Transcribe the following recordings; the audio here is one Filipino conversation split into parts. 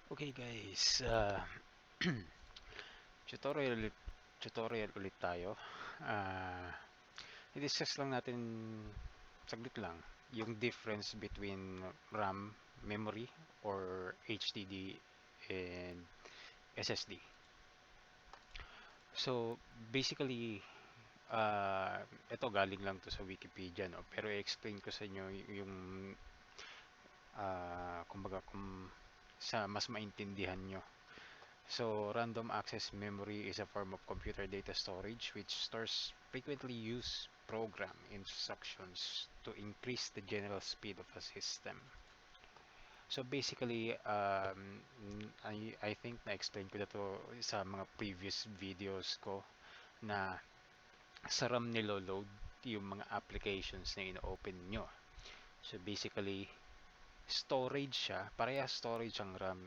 Okay guys, tutorial tutorial ulit tayo. Ah, i-discuss lang natin saglit lang yung difference between RAM memory or HDD and SSD. So basically, ito galing lang to sa Wikipedia, no? Pero i-explain ko sa inyo yung kumbaga kung sa mas maintindihan nyo. So, random access memory is a form of computer data storage which stores frequently used program instructions to increase the general speed of a system. So basically, I think na-explain ko na to sa mga previous videos ko na sa RAM nilo-load yung mga applications na ino-open nyo. So basically, storage siya, parehas storage ang RAM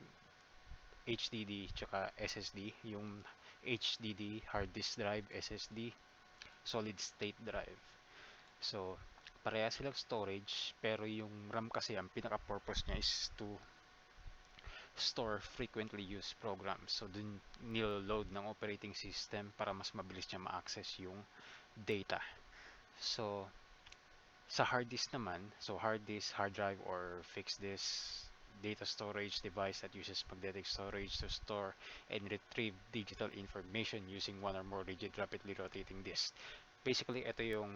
HDD tsaka SSD, yung HDD hard disk drive, SSD solid state drive. So, pareha silang storage pero yung RAM kasi ang pinaka-purpose niya is to store frequently used programs. So, dun nilo-load ng operating system para mas mabilis niya ma-access yung data. So, sa hard disk naman, so hard disk, hard drive, or fixed disk data storage device that uses magnetic storage to store and retrieve digital information using one or more rigid rapidly rotating disk. Basically, ito yung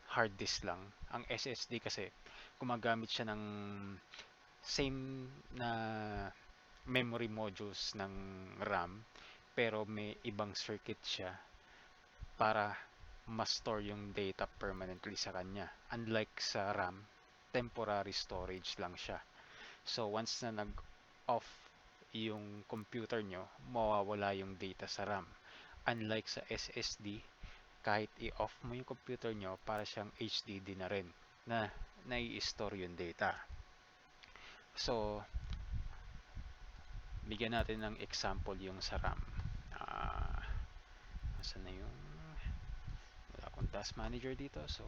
hard disk lang. Ang SSD kasi, gumagamit siya ng same na memory modules ng RAM, pero may ibang circuit siya para ma-store yung data permanently sa kanya. Unlike sa RAM, temporary storage lang siya. So, once na nag-off yung computer nyo, mawawala yung data sa RAM. Unlike sa SSD, kahit i-off mo yung computer nyo, para siyang HDD na rin na nai-store yung data. So, bigyan natin ng example yung sa RAM. Saan na yung wala akong task manager dito. So,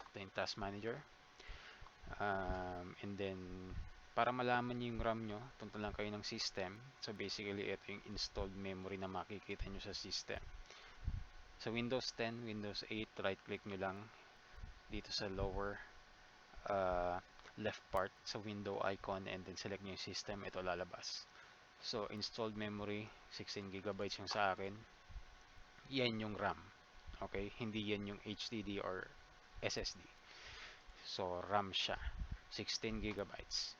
ito yung task manager. And then, para malaman nyo yung RAM nyo, punta lang kayo ng system. So, basically, ito yung installed memory na makikita nyo sa system. Sa Windows 10, Windows 8, right-click nyo lang dito sa lower left part sa window icon and then select nyo yung system. Ito lalabas. So, installed memory, 16 gigabytes yung sa akin. Yan yung RAM. Okay? Hindi yan yung HDD or SSD. So, RAM siya. 16 gigabytes.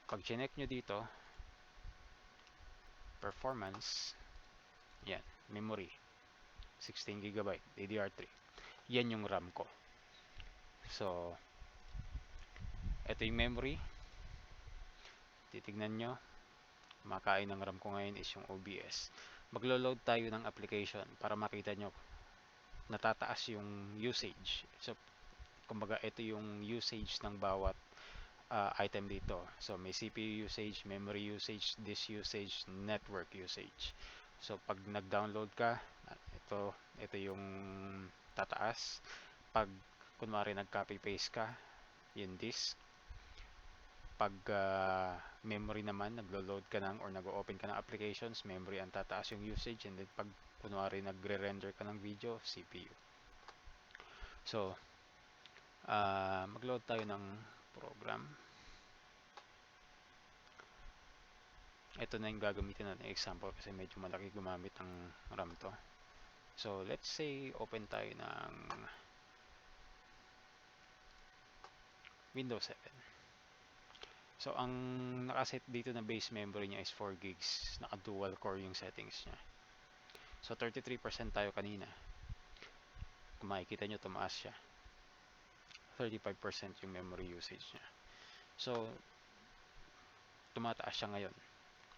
Pag chinek nyo dito, performance, yan, memory, 16 gigabyte, DDR3. Yan yung RAM ko. So, ito yung memory. Titignan nyo, makain ng RAM ko ngayon is yung OBS. Maglo-load tayo ng application para makita nyo natataas yung usage. So, kumbaga ito yung usage ng bawat item dito. So, may CPU usage, memory usage, disk usage, network usage. So, pag nag-download ka, ito yung tataas. Pag, kunwari, nag-copy paste ka, yung disk. Pag memory naman, naglo-load ka ng or nag-open ka ng applications, memory ang tataas yung usage. And then, pag, kunwari, nagre-render ka ng video, CPU. So, mag-load tayo ng program. Ito na yung gagamitin natin example kasi medyo malaki gumamit ng RAM to. So, let's say open tayo ng Windows 7. So, ang nakaset dito na base memory niya is 4 gigs. Naka-dual core yung settings niya. So, 33% tayo kanina. Kung makikita nyo, tumaas siya. 35% yung memory usage niya. So, tumataas siya ngayon.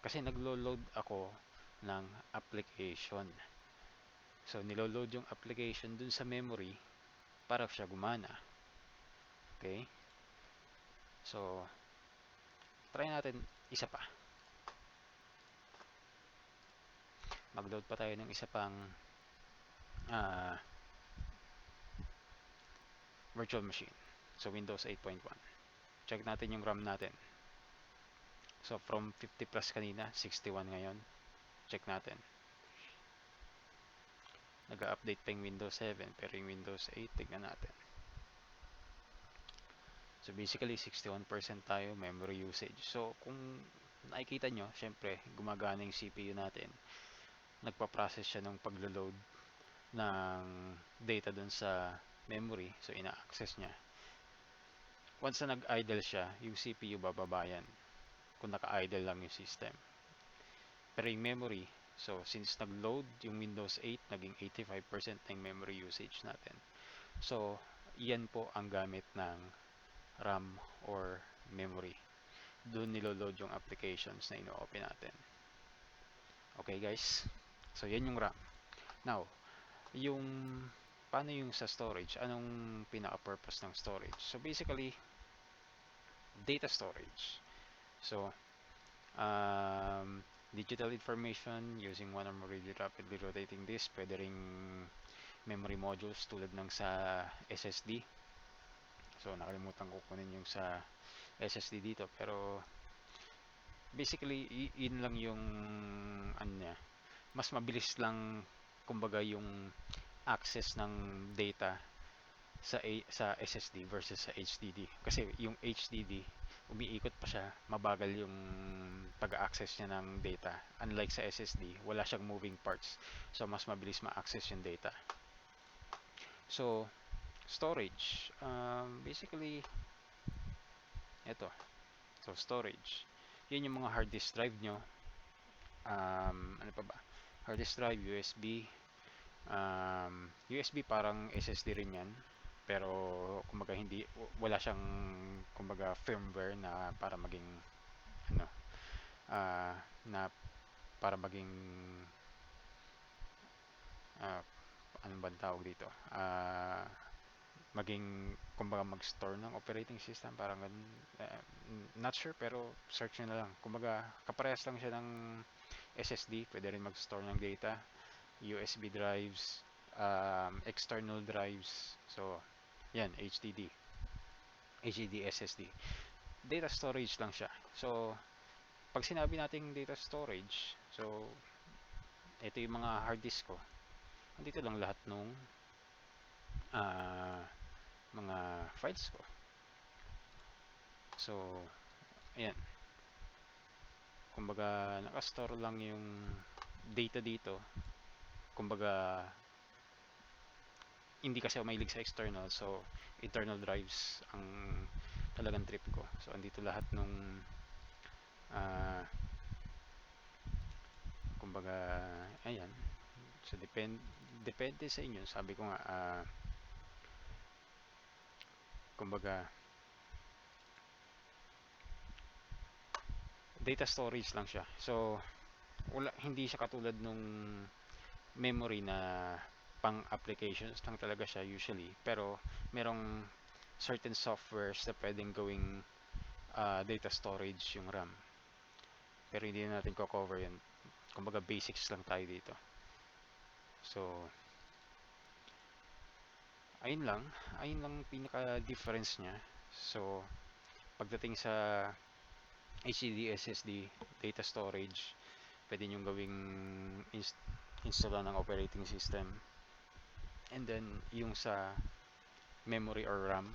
Kasi naglo-load ako ng application. So, nilo-load yung application dun sa memory para siya gumana. Okay? So, try natin isa pa. Mag-load pa tayo ng isa pang virtual machine. So, Windows 8.1. Check natin yung RAM natin. So from 50 plus kanina, 61 ngayon. Check natin. Nag-update pa yung Windows 7 pero yung Windows 8, tignan natin. So basically 61% tayo memory usage. So kung nakikita nyo, syempre gumagana yung CPU natin. Nagpa-process siya ng paglo-load ng data dun sa memory. So ina-access niya. Once na nag-idle siya, yung CPU bababa yan kung naka-idle lang yung system. Pero yung memory, so since nag-load yung Windows 8, naging 85% na yung memory usage natin. So yan po ang gamit ng RAM or memory. Doon nilo-load yung applications na ino-open natin. Okay guys? So yan yung RAM. Now, yung paano yung sa storage? Anong pinaka-purpose ng storage? So basically, data storage. So, digital information using one or more really rapidly rotating disk. Pwede ring memory modules tulad ng sa SSD. So, nakalimutan ko kunin yung sa SSD dito. Pero, basically, yun lang yung ano niya. Mas mabilis lang, kumbaga, yung access ng data sa SSD versus sa HDD. Kasi yung HDD, umiikot pa siya, mabagal yung pag-access niya ng data. Unlike sa SSD, wala siyang moving parts. So, mas mabilis ma-access yung data. So, storage. Basically, ito. So, storage. Yan yung mga hard disk drive nyo. Ano pa ba? Hard disk drive, USB. USB parang SSD rin yan. Pero kumbaga hindi wala siyang kumbaga firmware na para maging ano na para maging uh, ano bang tawag dito maging kumbaga mag-store ng operating system parang not sure pero search nyo na lang kumbaga kaparehas lang siya ng SSD pwede rin mag-store ng data USB drives external drives so yan HDD SSD data storage lang siya so pag sinabi nating data storage so ito yung mga hard disk ko andito lang lahat nung uh, mga files ko so ayan kumbaga nakastore lang yung data dito kumbaga hindi kasi ako mahilig sa external so internal drives ang talagang trip ko so andito lahat nung uh, kumbaga ayan so depende sa inyo sabi ko nga kumbaga data storage lang siya so hindi siya katulad nung memory na pang applications lang talaga siya usually pero merong certain softwares na pwedeng gawing data storage yung RAM pero hindi na natin ko-cover yun kumbaga basics lang tayo dito so ayun lang pinaka difference nya so pagdating sa HDD SSD data storage pwede nyo gawing install ng operating system and then yung sa memory or RAM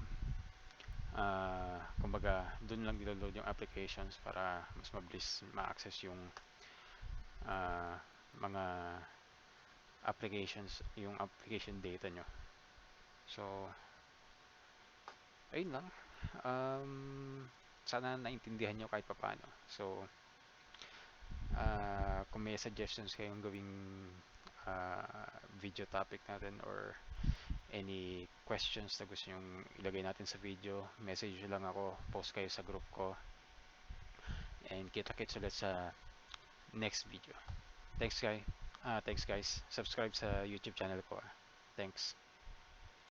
kumbaga dun lang niloload yung applications para mas mabilis ma-access yung mga applications yung application data nyo so ayun lang sana naintindihan nyo kahit papaano so kung may suggestions kayong gawing video topic natin or any questions na gusto nyong ilagay natin sa video message lang ako post kayo sa group ko and kita-kits ulit sa next video thanks guys subscribe sa YouTube channel ko thanks